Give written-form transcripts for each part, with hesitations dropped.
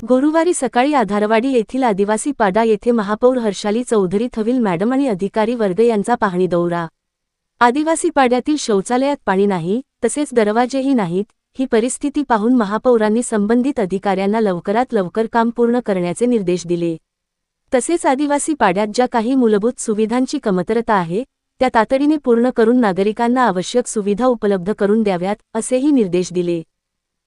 गुरुवारी सकाळी आधारवाडी येथील आदिवासी पाडा येथे महापौर हर्षाली चौधरी थविल मॅडम आणि अधिकारी वर्ग यांचा पाहणी दौरा। आदिवासी पाड्यातील शौचालयात पाणी नाही, तसेच दरवाजेही नाहीत। ही परिस्थिती पाहून महापौरांनी संबंधित अधिकाऱ्यांना लवकरात लवकर काम पूर्ण करण्याचे निर्देश दिले। तसेच आदिवासी पाड्यात ज्या काही मूलभूत सुविधांची कमतरता आहे, त्या तातडीने पूर्ण करून नागरिकांना आवश्यक सुविधा उपलब्ध करून द्याव्यात, असेही निर्देश दिले।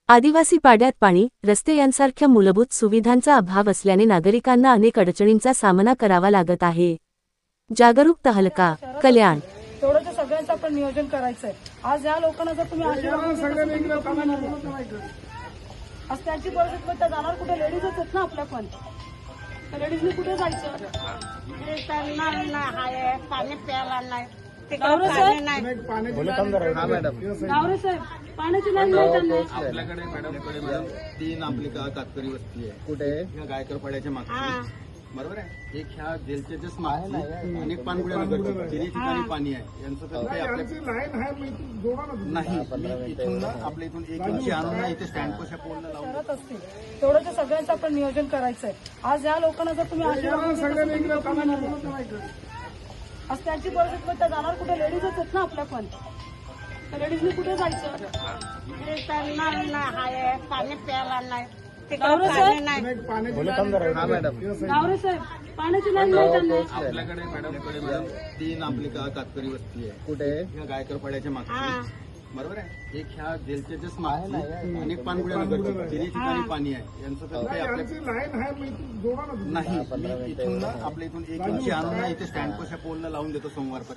आदिवासी पाड्यात पाणी, रस्ते यांसारख्या मूलभूत सुविधांचा अभाव असल्याने नागरिकांना अनेक अडचणींचा सामना करावा लागत आहे। जागरूक तहलका कल्याण तेवढं सगळ्यांचं आपण नियोजन करायचंय। आज या लोकांना जर तुम्ही आज त्यांची परिस्थिती जाणार कुठे? लेडीजच आहेत ना आपल्या, पण लेडीजनी कुठे जायचं? पाणी प्यायला नाही, गावरे साहेब पाण्याची लाईन नाही त्यांना। आपल्याकडे मॅडम 3 आपली तात्पुरी वस्ती आहे। कुठे? गायकर पाड्याच्या मागे, बरोबर आहे। एक ह्या जेलच्या जस्ट मागे अनेक पाणबुड्या नगरची तिन्ही ठिकाणी पाणी आहे। यांचं तर काही नाही, इथून ना आपल्या इथून 1 इंची आणून ना इथे स्टँड पशा पोलला लावून करत असतील। तेवढं सगळ्यांचं आपण नियोजन करायचंय। आज या लोकांना जर तुम्ही आज त्यांची परिस्थिती जाणार कुठे? लेडीजच आहेत ना आपल्या, पण लेडीजनी कुठे जायचं? पाणी प्यायला नाही, गावरे साहेब मॅडम पाण्याची लाईन नाही त्यांना। आपल्याकडे मॅडम 3 आपली तात्पुरी वस्ती आहे। कुठे? ह्या गायकर पाड्याच्या मागे, बरोबर आहे। एक ह्या जेलच्या जस्ट मागे अनेक पाणबुड्या नगरची तिन्ही ठिकाणी पाणी आहे। यांचं तर काही नाही, इथून ना आपल्या इथून 1 इंची आणून ना इथे स्टँड पशा पोलला लावून देतो सोमवारपर्यंत।